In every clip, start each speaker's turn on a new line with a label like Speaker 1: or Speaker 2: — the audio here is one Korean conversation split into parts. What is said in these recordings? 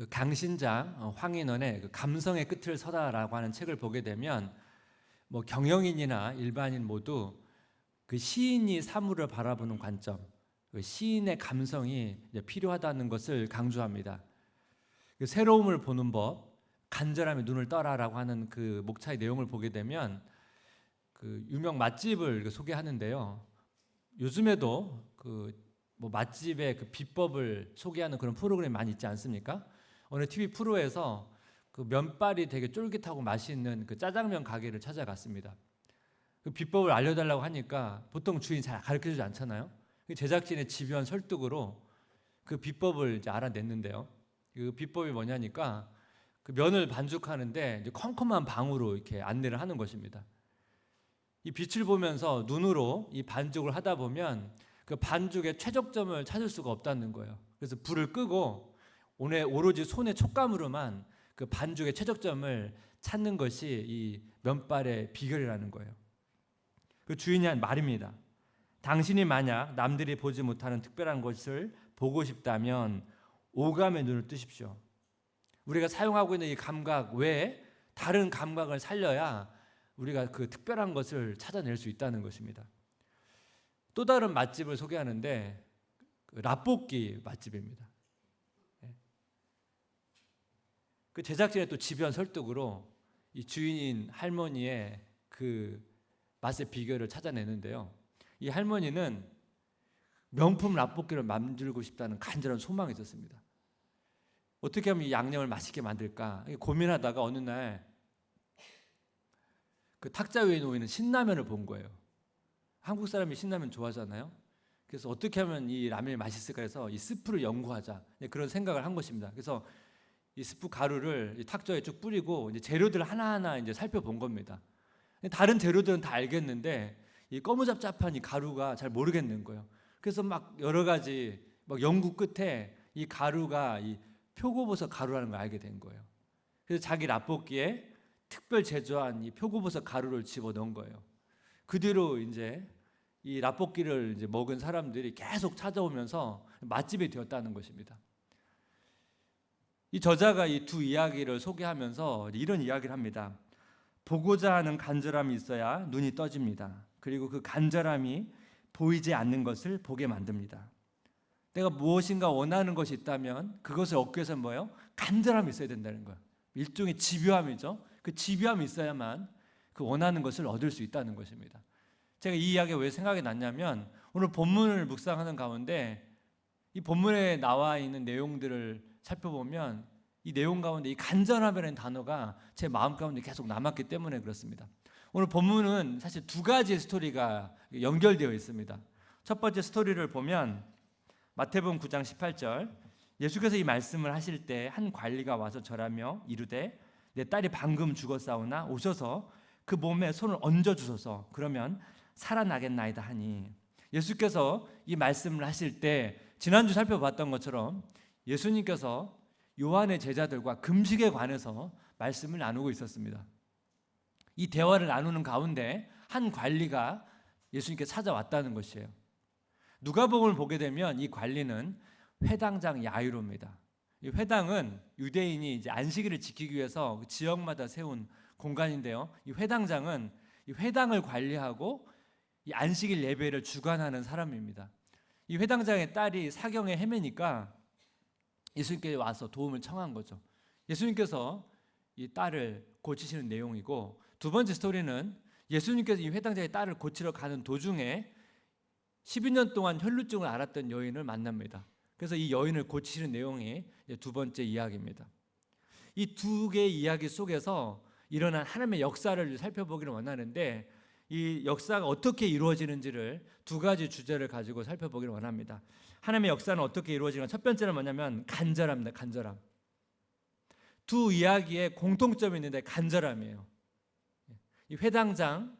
Speaker 1: 그 강신장 황인원의 그 감성의 끝을 서다라고 하는 책을 보게 되면 뭐 경영인이나 일반인 모두 그 시인이 사물을 바라보는 관점, 그 시인의 감성이 필요하다는 것을 강조합니다. 그 새로움을 보는 법, 간절함에 눈을 떠라라고 하는 그 목차의 내용을 보게 되면 그 유명 맛집을 소개하는데요. 요즘에도 그 뭐 맛집의 그 비법을 소개하는 그런 프로그램이 많이 있지 않습니까? 어느 TV 프로에서 그 면발이 되게 쫄깃하고 맛있는 그 짜장면 가게를 찾아갔습니다. 그 비법을 알려달라고 하니까 보통 주인 잘 가르쳐주지 않잖아요. 제작진의 집요한 설득으로 그 비법을 이제 알아냈는데요. 그 비법이 뭐냐니까 그 면을 반죽하는데 이제 컴컴한 방으로 이렇게 안내를 하는 것입니다. 이 빛을 보면서 눈으로 이 반죽을 하다 보면 그 반죽의 최적점을 찾을 수가 없다는 거예요. 그래서 불을 끄고 오로지 손의 촉감으로만 그 반죽의 최적점을 찾는 것이 이 면발의 비결이라는 거예요. 그 주인이 한 말입니다. 당신이 만약 남들이 보지 못하는 특별한 것을 보고 싶다면 오감의 눈을 뜨십시오. 우리가 사용하고 있는 이 감각 외에 다른 감각을 살려야 우리가 그 특별한 것을 찾아낼 수 있다는 것입니다. 또 다른 맛집을 소개하는데 라볶이 맛집입니다. 그 제작진의 또 집요한 설득으로 이 주인인 할머니의 그 맛의 비결을 찾아내는데요. 이 할머니는 명품 라볶이를 만들고 싶다는 간절한 소망이 있었습니다. 어떻게 하면 이 양념을 맛있게 만들까 고민하다가 어느 날 그 탁자 위에 놓이는 신라면을 본 거예요. 한국 사람이 신라면 좋아하잖아요. 그래서 어떻게 하면 이 라면이 맛있을까 해서 이 스프를 연구하자 그런 생각을 한 것입니다. 그래서 이 스프 가루를 이 탁자에 쭉 뿌리고 이제 재료들 하나하나 이제 살펴본 겁니다. 다른 재료들은 다 알겠는데 이 거무잡잡한 이 가루가 잘 모르겠는 거예요. 그래서 막 여러 가지 막 연구 끝에 이 가루가 이 표고버섯 가루라는 걸 알게 된 거예요. 그래서 자기 라볶이에 특별 제조한 이 표고버섯 가루를 집어 넣은 거예요. 그 뒤로 이제 이 라볶이를 이제 먹은 사람들이 계속 찾아오면서 맛집이 되었다는 것입니다. 이 저자가 이 두 이야기를 소개하면서 이런 이야기를 합니다. 보고자 하는 간절함이 있어야 눈이 떠집니다. 그리고 그 간절함이 보이지 않는 것을 보게 만듭니다. 내가 무엇인가 원하는 것이 있다면 그것을 얻기 위해서 뭐예요? 간절함이 있어야 된다는 거예요. 일종의 집요함이죠. 그 집요함이 있어야만 그 원하는 것을 얻을 수 있다는 것입니다. 제가 이 이야기가 왜 생각이 났냐면 오늘 본문을 묵상하는 가운데 이 본문에 나와 있는 내용들을 살펴보면 이 내용 가운데 이 간절함이라는 단어가 제 마음 가운데 계속 남았기 때문에 그렇습니다. 오늘 본문은 사실 두 가지의 스토리가 연결되어 있습니다. 첫 번째 스토리를 보면 마태복음 9장 18절 예수께서 이 말씀을 하실 때 한 관리가 와서 절하며 이르되 내 딸이 방금 죽었사오나 오셔서 그 몸에 손을 얹어 주소서 그러면 살아나겠나이다 하니 예수께서 이 말씀을 하실 때 지난주 살펴봤던 것처럼 예수님께서 요한의 제자들과 금식에 관해서 말씀을 나누고 있었습니다. 이 대화를 나누는 가운데 한 관리가 예수님께 찾아왔다는 것이에요. 누가복음을 보게 되면 이 관리는 회당장 야이로입니다. 이 회당은 유대인이 이제 안식일을 지키기 위해서 그 지역마다 세운 공간인데요. 이 회당장은 이 회당을 관리하고 이 안식일 예배를 주관하는 사람입니다. 이 회당장의 딸이 사경에 헤매니까 예수님께 와서 도움을 청한 거죠. 예수님께서 이 딸을 고치시는 내용이고 두 번째 스토리는 예수님께서 이 회당장의 딸을 고치러 가는 도중에 12년 동안 혈루증을 앓았던 여인을 만납니다. 그래서 이 여인을 고치시는 내용이 두 번째 이야기입니다. 이 두 개의 이야기 속에서 일어난 하나님의 역사를 살펴보기를 원하는데 이 역사가 어떻게 이루어지는지를 두 가지 주제를 가지고 살펴보기를 원합니다. 하나님의 역사는 어떻게 이루어지는가? 첫 번째는 뭐냐면 간절함입니다. 간절함. 두 이야기에 공통점이 있는데 간절함이에요. 이 회당장의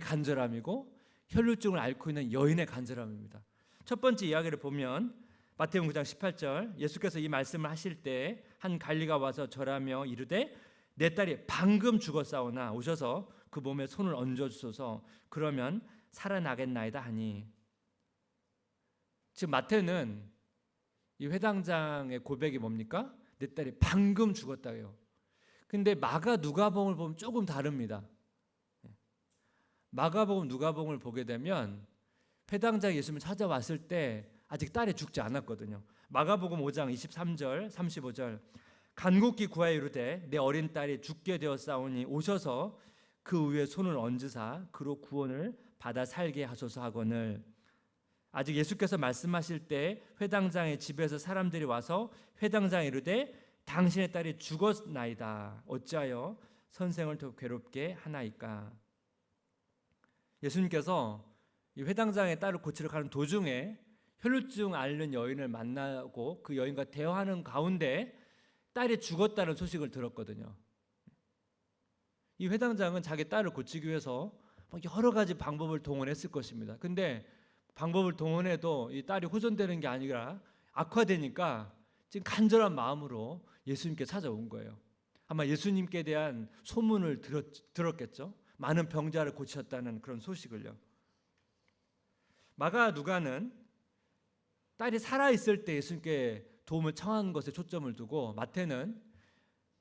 Speaker 1: 간절함이고 혈루증을 앓고 있는 여인의 간절함입니다. 첫 번째 이야기를 보면 마태복음 9장 18절 예수께서 이 말씀을 하실 때 한 관리가 와서 절하며 이르되 내 딸이 방금 죽었사오나 오셔서 그 몸에 손을 얹어 주소서 그러면 살아나겠나이다 하니 즉 마태는 이 회당장의 고백이 뭡니까? 내 딸이 방금 죽었다요. 근데 마가 누가복음을 보면 조금 다릅니다. 마가복음 누가복음을 보게 되면 회당장이 예수님을 찾아왔을 때 아직 딸이 죽지 않았거든요. 마가복음 5장 23절 35절 간곡히 구하여 이르되 내 어린 딸이 죽게 되었사오니 오셔서 그 위에 손을 얹으사 그로 구원을 받아 살게 하소서 하거늘. 아직 예수께서 말씀하실 때 회당장의 집에서 사람들이 와서 회당장에 이르되 당신의 딸이 죽었나이다. 어찌하여 선생을 더 괴롭게 하나이까. 예수님께서 이 회당장의 딸을 고치러 가는 도중에 혈루증 앓는 여인을 만나고 그 여인과 대화하는 가운데 딸이 죽었다는 소식을 들었거든요. 이 회당장은 자기 딸을 고치기 위해서 여러 가지 방법을 동원했을 것입니다. 근데 방법을 동원해도 이 딸이 호전되는 게 아니라 악화되니까 지금 간절한 마음으로 예수님께 찾아온 거예요. 아마 예수님께 대한 소문을 들었겠죠. 많은 병자를 고치셨다는 그런 소식을요. 마가 누가는 딸이 살아있을 때 예수님께 도움을 청하는 것에 초점을 두고, 마태는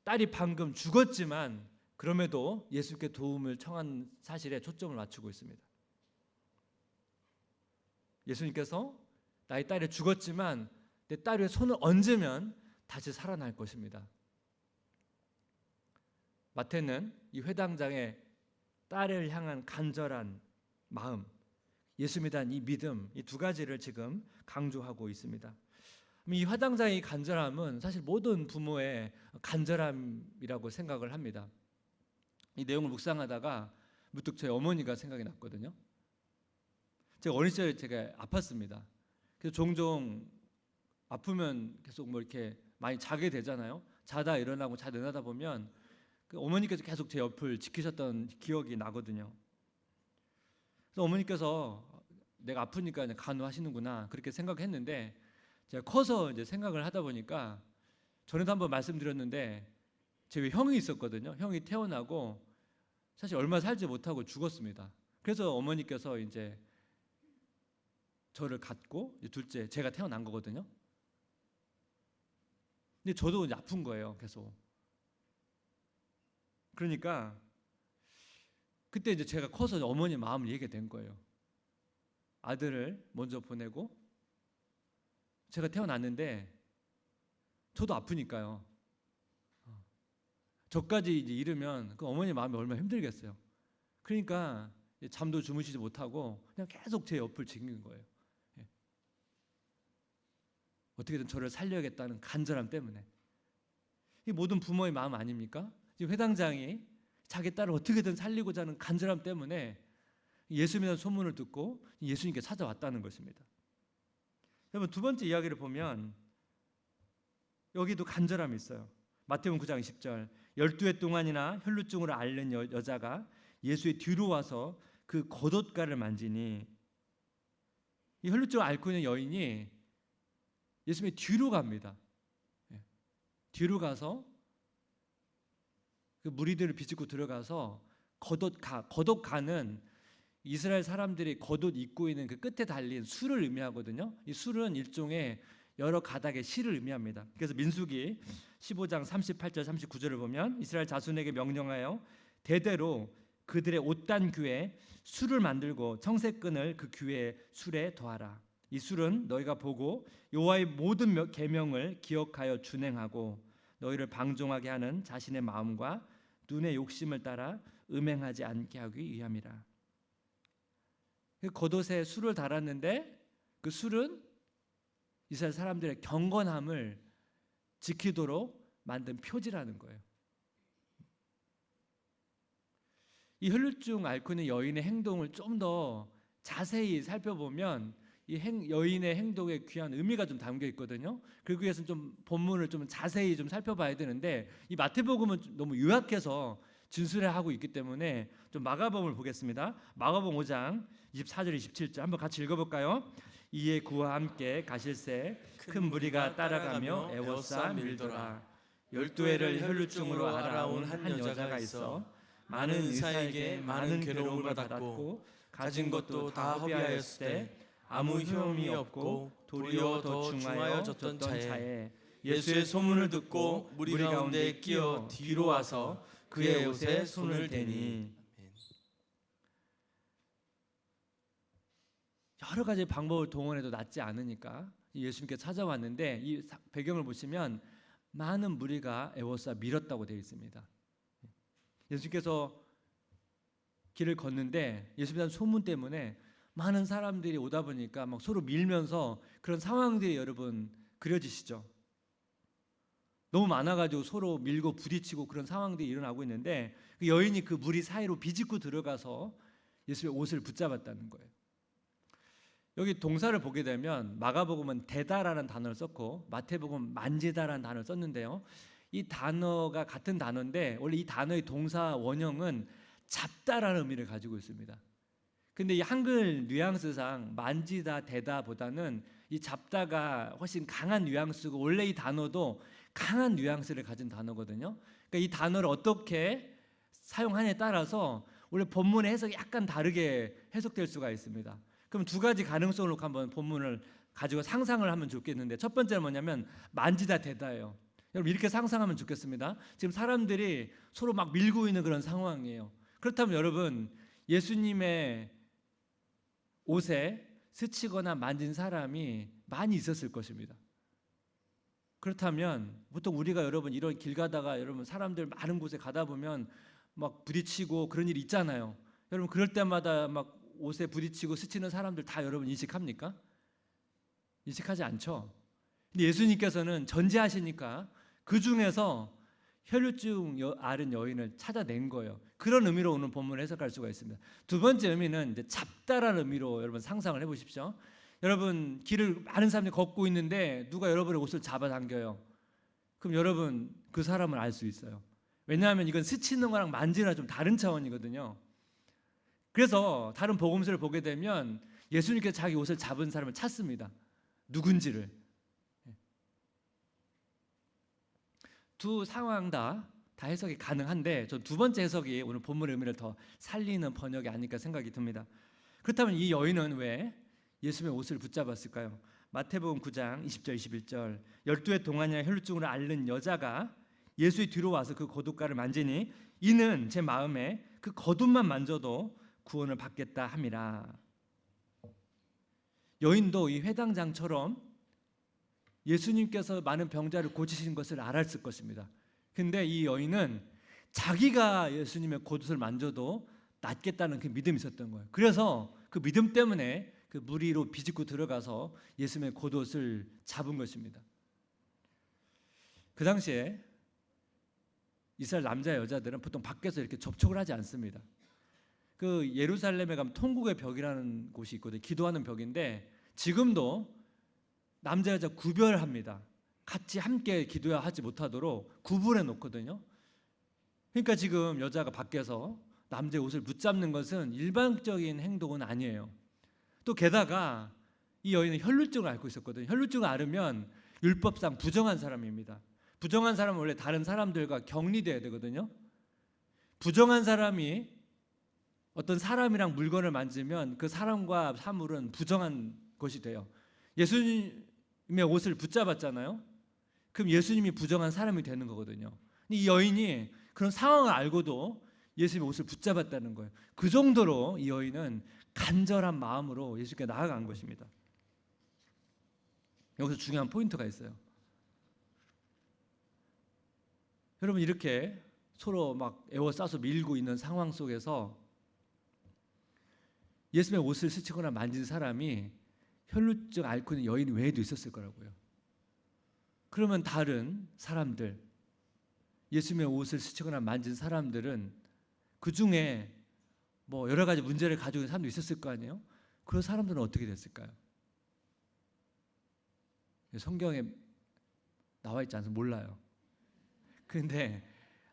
Speaker 1: 딸이 방금 죽었지만 그럼에도 예수님께 도움을 청한 사실에 초점을 맞추고 있습니다. 예수님께서 나의 딸이 죽었지만 내 딸 위에 손을 얹으면 다시 살아날 것입니다. 마태는 이 회당장의 딸을 향한 간절한 마음, 예수님에 대한 이 믿음, 이 두 가지를 지금 강조하고 있습니다. 이 회당장의 간절함은 사실 모든 부모의 간절함이라고 생각을 합니다. 이 내용을 묵상하다가 문득 저희 어머니가 생각이 났거든요. 제가 어린 시절에 제가 아팠습니다. 그래서 종종 아프면 계속 뭐 이렇게 많이 자게 되잖아요. 자다 일어나고 자다 일어나다 보면 그 어머니께서 계속 제 옆을 지키셨던 기억이 나거든요. 그래서 어머니께서 내가 아프니까 간호하시는구나 그렇게 생각했는데, 제가 커서 이제 생각을 하다 보니까, 전에도 한번 말씀드렸는데 제 위에 형이 있었거든요. 형이 태어나고 사실 얼마 살지 못하고 죽었습니다. 그래서 어머니께서 이제 저를 갖고 둘째 제가 태어난 거거든요. 근데 저도 이제 아픈 거예요, 계속. 그러니까 그때 이제 제가 커서 어머니 마음을 얘기하게 된 거예요. 아들을 먼저 보내고 제가 태어났는데 저도 아프니까요. 저까지 이제 잃으면 그 어머니 마음이 얼마나 힘들겠어요. 그러니까 잠도 주무시지 못하고 그냥 계속 제 옆을 지키는 거예요. 어떻게든 저를 살려야겠다는 간절함 때문에. 이 모든 부모의 마음 아닙니까? 지금 회당장이 자기 딸을 어떻게든 살리고자 하는 간절함 때문에 예수님의 소문을 듣고 예수님께 찾아왔다는 것입니다. 여러분, 두 번째 이야기를 보면 여기도 간절함이 있어요. 마태복음 9장 20절 12해 동안이나 혈루증으로 앓는 여자가 예수의 뒤로 와서 그 겉옷가를 만지니, 이 혈루증을 앓고 있는 여인이 예수님의 뒤로 갑니다. 뒤로 가서 그 무리들을 비집고 들어가서 겉옷가는 이스라엘 사람들이 겉옷 입고 있는 그 끝에 달린 술을 의미하거든요. 이 술은 일종의 여러 가닥의 실을 의미합니다. 그래서 민수기 15장 38절 39절을 보면 이스라엘 자손에게 명령하여 대대로 그들의 옷단 귀에 술을 만들고 청색끈을 그 귀에 술에 더하라. 이 술은 너희가 보고 여호와의 모든 계명을 기억하여 준행하고 너희를 방종하게 하는 자신의 마음과 눈의 욕심을 따라 음행하지 않게 하기 위함이라. 그 겉옷에 술을 달았는데 그 술은 이스라엘 사람들의 경건함을 지키도록 만든 표지라는 거예요. 이 혈루증 앓고 있는 여인의 행동을 좀 더 자세히 살펴보면 이 여인의 행동에 귀한 의미가 좀 담겨 있거든요. 그러기 위해서는 좀 본문을 좀 자세히 좀 살펴봐야 되는데, 이 마태복음은 너무 요약해서 진술하고 있기 때문에 좀 마가복음을 보겠습니다. 마가복음 5장 24절 27절 한번 같이 읽어볼까요? 이에 그와 함께 가실새 큰 무리가 따라가며 애워싸 밀더라. 12해를 혈루증으로 알아온 한 여자가 있어 많은 의사에게 많은 괴로움을 받았고 가진 것도 다 허비하였을 때 아무 효험이 없고
Speaker 2: 도리어 더 중하여졌던 차에 예수의 소문을 듣고 무리 가운데 끼어 뒤로 와서 그의 옷에 손을 대니.
Speaker 1: 여러 가지 방법을 동원해도 낫지 않으니까 예수님께 찾아왔는데, 이 배경을 보시면 많은 무리가 에워싸 밀었다고 되어 있습니다. 예수님께서 길을 걷는데 예수님에 대한 소문 때문에 많은 사람들이 오다 보니까 막 서로 밀면서 그런 상황들이 여러분 그려지시죠? 너무 많아가지고 서로 밀고 부딪히고 그런 상황들이 일어나고 있는데, 그 여인이 그 무리 사이로 비집고 들어가서 예수님의 옷을 붙잡았다는 거예요. 여기 동사를 보게 되면 마가복음은 대다라는 단어를 썼고 마태복음은 만지다라는 단어를 썼는데요, 이 단어가 같은 단어인데 원래 이 단어의 동사 원형은 잡다라는 의미를 가지고 있습니다. 근데 이 한글 뉘앙스상 만지다 대다보다는 이 잡다가 훨씬 강한 뉘앙스고, 원래 이 단어도 강한 뉘앙스를 가진 단어거든요. 그러니까 이 단어를 어떻게 사용하냐에 따라서 원래 본문의 해석이 약간 다르게 해석될 수가 있습니다. 그럼 두 가지 가능성으로 한번 본문을 가지고 상상을 하면 좋겠는데, 첫 번째는 뭐냐면 만지다 대다예요. 여러분 이렇게 상상하면 좋겠습니다. 지금 사람들이 서로 막 밀고 있는 그런 상황이에요. 그렇다면 여러분 예수님의 옷에 스치거나 만진 사람이 많이 있었을 것입니다. 그렇다면 보통 우리가 여러분 이런 길 가다가 여러분 사람들 많은 곳에 가다 보면 막 부딪히고 그런 일이 있잖아요. 여러분 그럴 때마다 막 옷에 부딪히고 스치는 사람들 다 여러분 인식합니까? 인식하지 않죠. 근데 예수님께서는 전제하시니까 그 중에서 혈루증 앓은 여인을 찾아낸 거예요. 그런 의미로 오늘 본문을 해석할 수가 있습니다. 두 번째 의미는 이제 잡다라는 의미로 여러분 상상을 해보십시오. 여러분 길을 많은 사람들이 걷고 있는데 누가 여러분의 옷을 잡아당겨요. 그럼 여러분 그 사람을 알 수 있어요. 왜냐하면 이건 스치는 거랑 만지는 좀 다른 차원이거든요. 그래서 다른 복음서를 보게 되면 예수님께서 자기 옷을 잡은 사람을 찾습니다. 누군지를. 두 상황 다 해석이 가능한데 전 두 번째 해석이 오늘 본문의 의미를 더 살리는 번역이 아닐까 생각이 듭니다. 그렇다면 이 여인은 왜 예수님의 옷을 붙잡았을까요? 마태복음 9장 20절 21절 12의 동안이나 혈루증으로 앓는 여자가 예수의 뒤로 와서 그 겉옷가를 만지니 이는 제 마음에 그 겉옷만 만져도 구원을 받겠다 함이라. 여인도 이 회당장처럼 예수님께서 많은 병자를 고치신 것을 알았을 것입니다. 근데 이 여인은 자기가 예수님의 겉옷을 만져도 낫겠다는 그 믿음이 있었던 거예요. 그래서 그 믿음 때문에 그 무리로 비집고 들어가서 예수님의 겉옷을 잡은 것입니다. 그 당시에 이스라엘 남자 여자들은 보통 밖에서 이렇게 접촉을 하지 않습니다. 그 예루살렘에 가면 통곡의 벽이라는 곳이 있거든요. 기도하는 벽인데 지금도 남자 여자 구별합니다. 같이 함께 기도해야 하지 못하도록 구분해 놓거든요. 그러니까 지금 여자가 밖에서 남자의 옷을 붙잡는 것은 일반적인 행동은 아니에요. 또 게다가 이 여인은 혈루증을 앓고 있었거든요. 혈루증을 앓으면 율법상 부정한 사람입니다. 부정한 사람은 원래 다른 사람들과 격리돼야 되거든요. 부정한 사람이 어떤 사람이랑 물건을 만지면 그 사람과 사물은 부정한 것이 돼요. 예수님의 옷을 붙잡았잖아요. 그럼 예수님이 부정한 사람이 되는 거거든요. 이 여인이 그런 상황을 알고도 예수님의 옷을 붙잡았다는 거예요. 그 정도로 이 여인은 간절한 마음으로 예수님께 나아간 것입니다. 여기서 중요한 포인트가 있어요. 여러분 이렇게 서로 막 에워싸서 밀고 있는 상황 속에서 예수님의 옷을 스치거나 만진 사람이 혈루증 앓고 있는 여인 외에도 있었을 거라고요. 그러면 다른 사람들, 예수님의 옷을 스치거나 만진 사람들은 그 중에 뭐 여러 가지 문제를 가지고 있는 사람도 있었을 거 아니에요? 그런 사람들은 어떻게 됐을까요? 성경에 나와 있지 않아서 몰라요. 그런데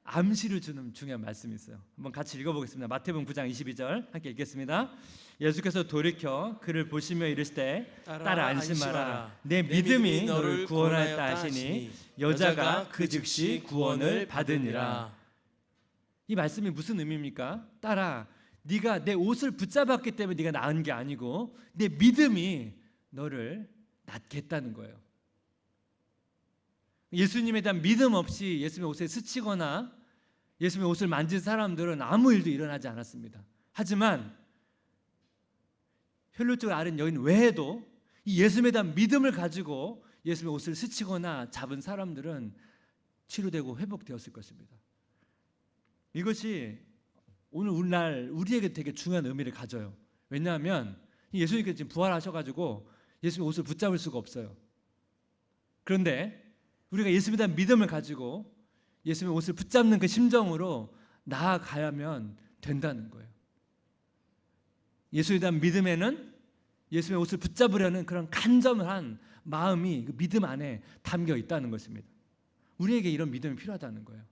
Speaker 1: 암시를 주는 중요한 말씀이 있어요. 한번 같이 읽어보겠습니다. 마태복음 9장 22절 함께 읽겠습니다. 예수께서 돌이켜 그를 보시며 이르시되 따라 안심하라. 내 믿음이 너를 구원하였다 하시니 여자가 그 즉시 구원을 받으니라. 이 말씀이 무슨 의미입니까? 따라 네가 내 옷을 붙잡았기 때문에 네가 나은 게 아니고 내 믿음이 너를 낫게 했다는 거예요. 예수님에 대한 믿음 없이 예수님의 옷에 스치거나 예수님의 옷을 만진 사람들은 아무 일도 일어나지 않았습니다. 하지만 혈루증을 앓은 여인 외에도 이 예수님에 대한 믿음을 가지고 예수님의 옷을 스치거나 잡은 사람들은 치료되고 회복되었을 것입니다. 이것이 오늘날 우리에게 되게 중요한 의미를 가져요. 왜냐하면 예수님께서 지금 부활하셔가지고 예수님의 옷을 붙잡을 수가 없어요. 그런데 우리가 예수님에 대한 믿음을 가지고 예수님의 옷을 붙잡는 그 심정으로 나아가야면 된다는 거예요. 예수에 대한 믿음에는 예수님의 옷을 붙잡으려는 그런 간절한 마음이 그 믿음 안에 담겨 있다는 것입니다. 우리에게 이런 믿음이 필요하다는 거예요.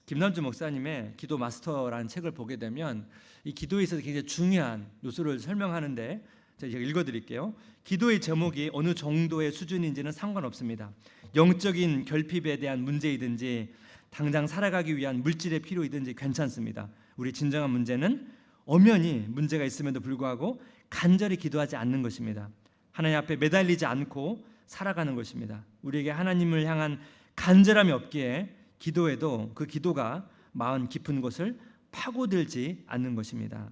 Speaker 1: 김남주 목사님의 기도 마스터라는 책을 보게 되면 이 기도에 있어서 굉장히 중요한 요소를 설명하는데 제가 읽어드릴게요. 기도의 제목이 어느 정도의 수준인지는 상관없습니다. 영적인 결핍에 대한 문제이든지 당장 살아가기 위한 물질의 필요이든지 괜찮습니다. 우리 진정한 문제는 엄연히 문제가 있음에도 불구하고 간절히 기도하지 않는 것입니다. 하나님 앞에 매달리지 않고 살아가는 것입니다. 우리에게 하나님을 향한 간절함이 없기에 기도해도 그 기도가 마음 깊은 곳을 파고들지 않는 것입니다.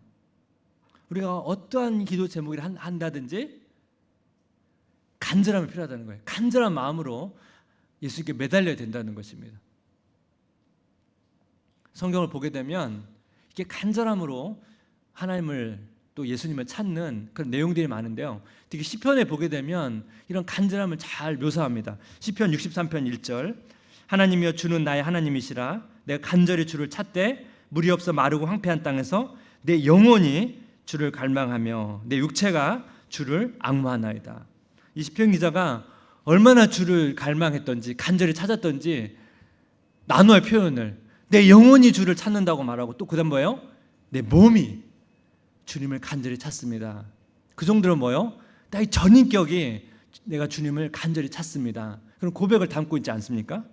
Speaker 1: 우리가 어떠한 기도 제목을 한다든지 간절함이 필요하다는 거예요. 간절한 마음으로 예수님께 매달려야 된다는 것입니다. 성경을 보게 되면 이렇게 간절함으로 하나님을 또 예수님을 찾는 그런 내용들이 많은데요. 특히 시편에 보게 되면 이런 간절함을 잘 묘사합니다. 시편 63편 1절 하나님이여 주는 나의 하나님이시라 내가 간절히 주를 찾되 물이 없어 마르고 황폐한 땅에서 내 영혼이 주를 갈망하며 내 육체가 주를 앙모하나이다. 이 시편 기자가 얼마나 주를 갈망했던지 간절히 찾았던지 나누어의 표현을 내 영혼이 주를 찾는다고 말하고 또 그다음 뭐예요? 내 몸이 주님을 간절히 찾습니다. 그 정도로 뭐예요? 나의 전인격이 내가 주님을 간절히 찾습니다. 그런 고백을 담고 있지 않습니까?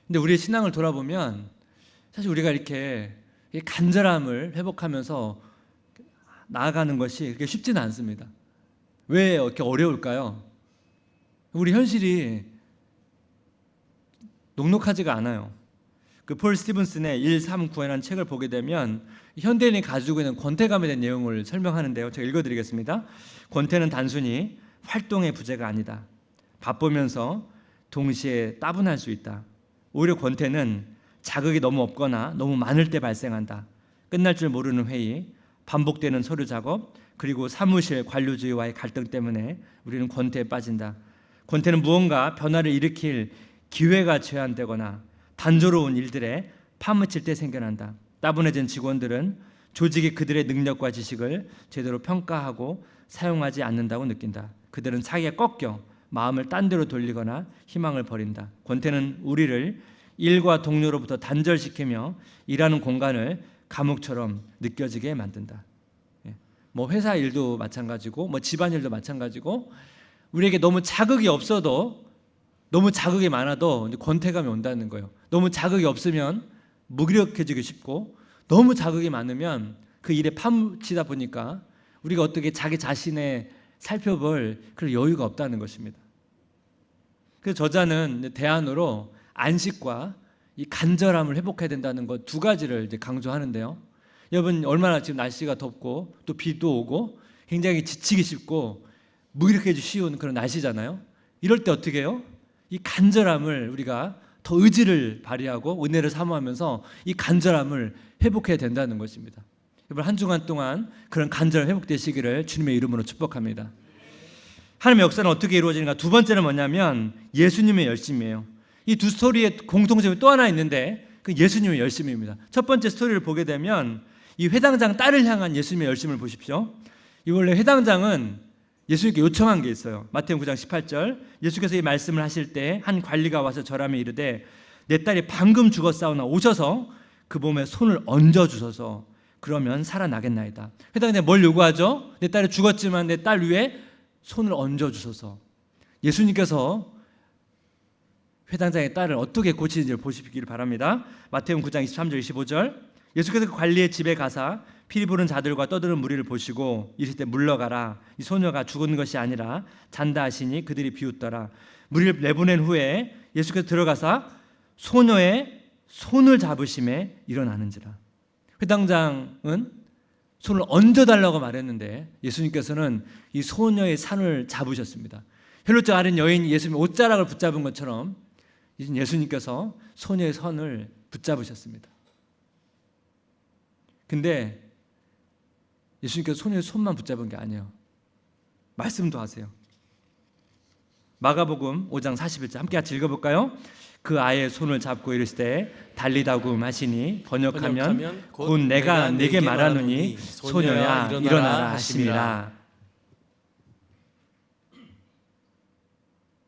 Speaker 1: 근데 우리의 신앙을 돌아보면 사실 우리가 이렇게 간절함을 회복하면서 나아가는 것이 그렇게 쉽지는 않습니다. 왜 이렇게 어려울까요? 우리 현실이 녹록하지가 않아요. 그 폴 스티븐슨의 139라는 책을 보게 되면 현대인이 가지고 있는 권태감에 대한 내용을 설명하는데요. 제가 읽어드리겠습니다. 권태는 단순히 활동의 부재가 아니다. 바쁘면서 동시에 따분할 수 있다. 오히려 권태는 자극이 너무 없거나 너무 많을 때 발생한다. 끝날 줄 모르는 회의, 반복되는 서류 작업, 그리고 사무실 관료주의와의 갈등 때문에 우리는 권태에 빠진다. 권태는 무언가 변화를 일으킬 기회가 제한되거나 단조로운 일들에 파묻힐 때 생겨난다. 따분해진 직원들은 조직이 그들의 능력과 지식을 제대로 평가하고 사용하지 않는다고 느낀다. 그들은 사기에 꺾여 마음을 딴 데로 돌리거나 희망을 버린다. 권태는 우리를 일과 동료로부터 단절시키며 일하는 공간을 감옥처럼 느껴지게 만든다. 뭐 회사 일도 마찬가지고 뭐 집안일도 마찬가지고 우리에게 너무 자극이 없어도 너무 자극이 많아도 권태감이 온다는 거예요. 너무 자극이 없으면 무기력해지기 쉽고 너무 자극이 많으면 그 일에 파묻히다 보니까 우리가 어떻게 자기 자신의 살펴볼 그런 여유가 없다는 것입니다. 그래서 저자는 대안으로 안식과 이 간절함을 회복해야 된다는 것 두 가지를 이제 강조하는데요. 여러분 얼마나 지금 날씨가 덥고 또 비도 오고 굉장히 지치기 쉽고 무기력해지기 쉬운 그런 날씨잖아요. 이럴 때 어떻게 해요? 이 간절함을 우리가 더 의지를 발휘하고 은혜를 사모하면서 이 간절함을 회복해야 된다는 것입니다. 여러분 한 주간 동안 그런 간절함 회복되시기를 주님의 이름으로 축복합니다. 하나님의 역사는 어떻게 이루어지는가? 두 번째는 뭐냐면 예수님의 열심이에요. 이 두 스토리의 공통점이 또 하나 있는데 그 예수님의 열심입니다. 첫 번째 스토리를 보게 되면 이 회당장 딸을 향한 예수님의 열심을 보십시오. 이 원래 회당장은 예수님께 요청한 게 있어요. 마태복음 9장 18절 예수께서 이 말씀을 하실 때 한 관리가 와서 절하며 이르되 내 딸이 방금 죽었사오나 오셔서 그 몸에 손을 얹어 주소서. 그러면 살아나겠나이다. 회당장이 뭘 요구하죠? 내 딸이 죽었지만 내 딸 위에 손을 얹어 주소서. 예수님께서 회당장의 딸을 어떻게 고치는지를 보시기를 바랍니다. 마태복음 9장 23절 25절 예수께서 그 관리의 집에 가사
Speaker 3: 피리 부는 자들과 떠드는 무리를 보시고 이르시되 물러가라. 이 소녀가 죽은 것이 아니라 잔다 하시니 그들이 비웃더라. 무리를 내보낸 후에 예수께서 들어가사 소녀의 손을 잡으심에 일어나는지라. 회당장은 손을 얹어달라고 말했는데 예수님께서는 이 소녀의 손을 잡으셨습니다. 혈루증 앓은 여인이 예수님의 옷자락을 붙잡은 것처럼 예수님께서 소녀의 손을 붙잡으셨습니다. 근데 예수님께서 소녀의 손만 붙잡은 게 아니에요. 말씀도 하세요. 마가복음 5장 41절 함께 같이 읽어볼까요? 그 아이의 손을 잡고 이르시되 달리다굼 하시니 번역하면 곧 내가 네게 말하노니 소녀야 일어나라 하심이라.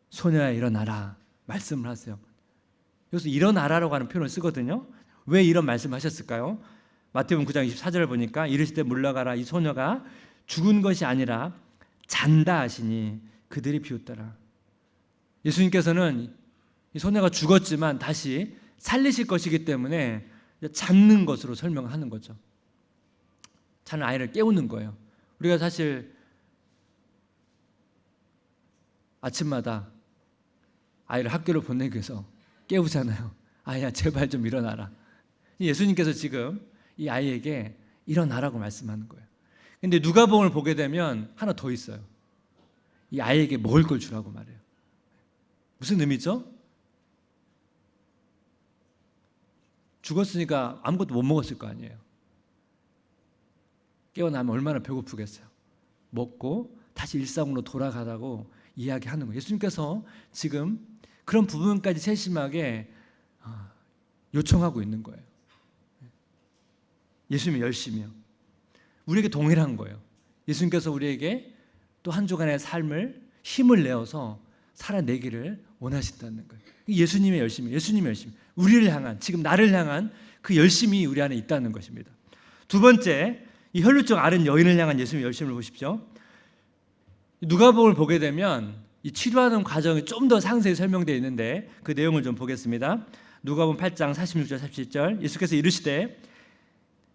Speaker 3: 소녀야 일어나라 말씀을 하세요. 여기서 일어나라라고 하는 표현을 쓰거든요. 왜 이런 말씀을 하셨을까요? 마태복음 9장 24절을 보니까 이르시되 물러가라. 이 소녀가 죽은 것이 아니라 잔다 하시니 그들이 비웃더라. 예수님께서는 이 소녀가 죽었지만 다시 살리실 것이기 때문에 잡는 것으로 설명하는 거죠. 자는 아이를 깨우는 거예요. 우리가 사실 아침마다 아이를 학교로 보내기 위해서 깨우잖아요. 아이야 제발 좀 일어나라. 예수님께서 지금 이 아이에게 일어나라고 말씀하는 거예요. 근데 누가복음을 보게 되면 하나 더 있어요. 이 아이에게 먹을 걸 주라고 말해요. 무슨 의미죠? 죽었으니까 아무것도 못 먹었을 거 아니에요. 깨어나면 얼마나 배고프겠어요. 먹고 다시 일상으로 돌아가라고 이야기하는 거예요. 예수님께서 지금 그런 부분까지 세심하게 요청하고 있는 거예요. 예수님의 열심이요. 우리에게 동일한 거예요. 예수님께서 우리에게 또 한 주간의 삶을 힘을 내어서 살아내기를 원하신다는 거예요. 예수님의 열심이, 예수님의 열심, 우리를 향한, 지금 나를 향한 그 열심이 우리 안에 있다는 것입니다. 두 번째, 이 혈루증 앓은 여인을 향한 예수님의 열심을 보십시오. 누가복음을 보게 되면 이 치료하는 과정이 좀 더 상세히 설명되어 있는데 그 내용을 좀 보겠습니다. 누가복음 8장 46절 47절 예수께서 이르시되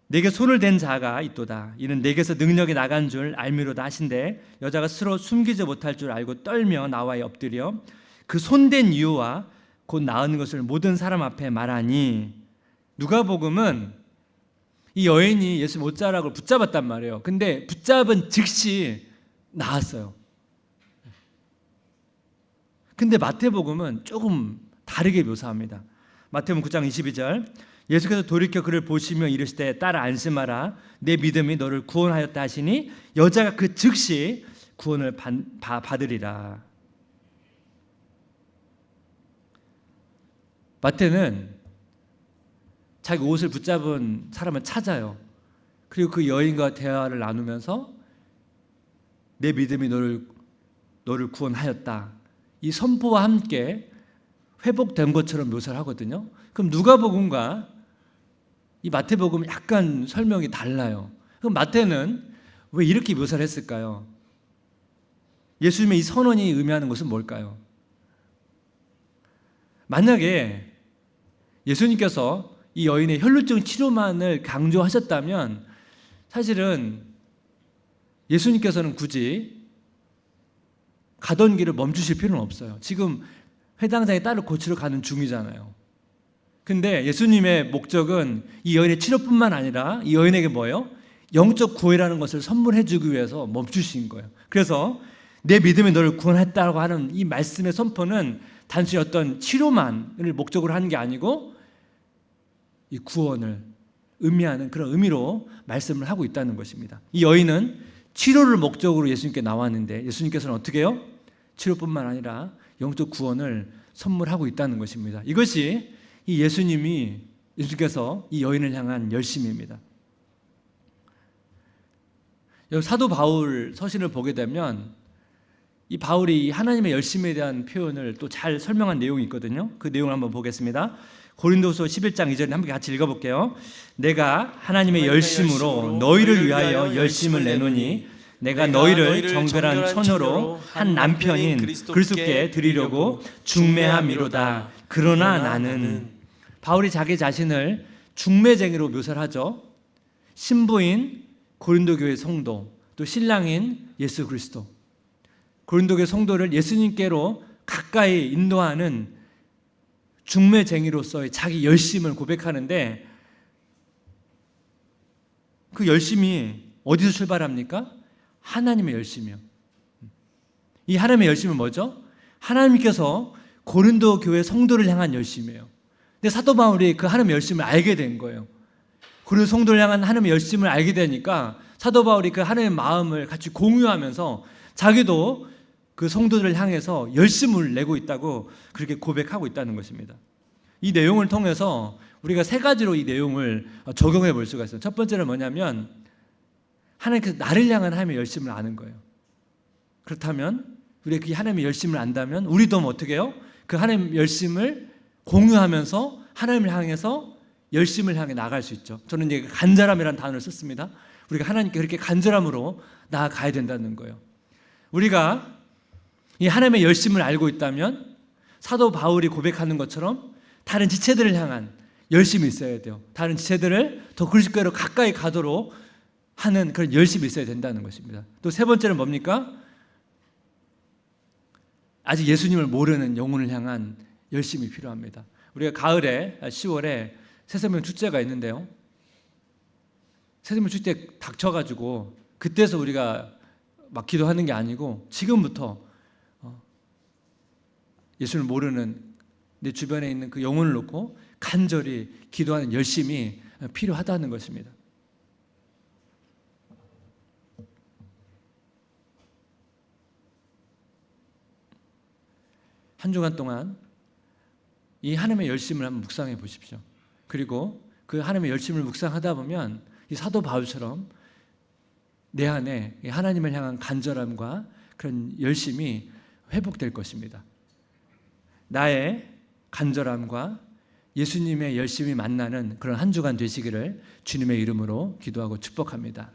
Speaker 3: 내게 손을 댄 자가 있도다. 이는 내게서 능력이 나간 줄 알미로다 하신대 여자가 스스로 숨기지 못할 줄 알고 떨며 나와 엎드려 그 손댄 이유와 곧 나은 것을 모든 사람 앞에 말하니. 누가복음은 이 여인이 예수님 옷자락을 붙잡았단 말이에요. 근데 붙잡은 즉시 나았어요. 근데 마태복음은 조금 다르게 묘사합니다. 마태복음 9장 22절 예수께서 돌이켜 그를 보시며 이르시되 딸아 안심하라 내 믿음이 너를 구원하였다 하시니 여자가 그 즉시 구원을 받으리라. 마태는 자기 옷을 붙잡은 사람을 찾아요. 그리고 그 여인과 대화를 나누면서 내 믿음이 너를 구원하였다. 이 선포와 함께 회복된 것처럼 묘사를 하거든요. 그럼 누가복음과 이 마태복음은 약간 설명이 달라요. 그럼 마태는 왜 이렇게 묘사를 했을까요? 예수님의 이 선언이 의미하는 것은 뭘까요? 만약에 예수님께서 이 여인의 혈루증 치료만을 강조하셨다면 사실은 예수님께서는 굳이 가던 길을 멈추실 필요는 없어요. 지금 회당장이 딸을 고치러 가는 중이잖아요. 근데 예수님의 목적은 이 여인의 치료뿐만 아니라 이 여인에게 뭐예요? 영적 구원이라는 것을 선물해 주기 위해서 멈추신 거예요. 그래서 내 믿음이 너를 구원했다고 하는 이 말씀의 선포는 단순히 어떤 치료만을 목적으로 하는 게 아니고 이 구원을 의미하는 그런 의미로 말씀을 하고 있다는 것입니다. 이 여인은 치료를 목적으로 예수님께 나왔는데 예수님께서는 어떻게 해요? 치료뿐만 아니라 영적 구원을 선물하고 있다는 것입니다. 이것이 이 예수님께서 이 여인을 향한 열심입니다. 사도 바울 서신을 보게 되면 이 바울이 하나님의 열심에 대한 표현을 또 잘 설명한 내용이 있거든요. 그 내용을 한번 보겠습니다. 고린도서 11장 2절에 함께 같이 읽어볼게요. 내가 하나님의 열심으로 너희를 위하여 열심을 내노니 내가 너희를 정결한 처녀로 한 남편인 그리스도께 드리려고 중매함이로다. 그러나 나는 바울이 자기 자신을 중매쟁이로 묘사를 하죠. 신부인 고린도 교회 성도, 또 신랑인 예수 그리스도, 고린도 교회 성도를 예수님께로 가까이 인도하는 중매쟁이로서의 자기 열심을 고백하는데, 그 열심이 어디서 출발합니까? 하나님의 열심이요. 이 하나님의 열심은 뭐죠? 하나님께서 고린도 교회 성도를 향한 열심이에요. 근데 사도 바울이 그 하나님의 열심을 알게 된 거예요. 고린도 성도를 향한 하나님의 열심을 알게 되니까 사도 바울이 그 하나님의 마음을 같이 공유하면서 자기도 그 성도들을 향해서 열심을 내고 있다고 그렇게 고백하고 있다는 것입니다. 이 내용을 통해서 우리가 세 가지로 이 내용을 적용해 볼 수가 있어요. 첫 번째는 뭐냐면 하나님께서 나를 향한 하나님의 열심을 아는 거예요. 그렇다면 우리가 그 하나님의 열심을 안다면 우리도 어떻게 해요? 그 하나님의 열심을 공유하면서 하나님을 향해서 열심을 향해 나아갈 수 있죠. 저는 이제 간절함이라는 단어를 썼습니다. 우리가 하나님께 그렇게 간절함으로 나아가야 된다는 거예요. 우리가 이 하나님의 열심을 알고 있다면 사도 바울이 고백하는 것처럼 다른 지체들을 향한 열심이 있어야 돼요. 다른 지체들을 더 그리스도께로 가까이 가도록 하는 그런 열심이 있어야 된다는 것입니다. 또 세 번째는 뭡니까? 아직 예수님을 모르는 영혼을 향한 열심이 필요합니다. 우리가 가을에 10월에 새생명 축제가 있는데요. 새생명 축제 닥쳐가지고 그때서 우리가 막 기도하는 게 아니고 지금부터 예수를 모르는 내 주변에 있는 그 영혼을 놓고 간절히 기도하는 열심이 필요하다는 것입니다. 한 주간 동안 이 하나님의 열심을 한번 묵상해 보십시오. 그리고 그 하나님의 열심을 묵상하다 보면 이 사도 바울처럼 내 안에 하나님을 향한 간절함과 그런 열심이 회복될 것입니다. 나의 간절함과 예수님의 열심이 만나는 그런 한 주간 되시기를 주님의 이름으로 기도하고 축복합니다.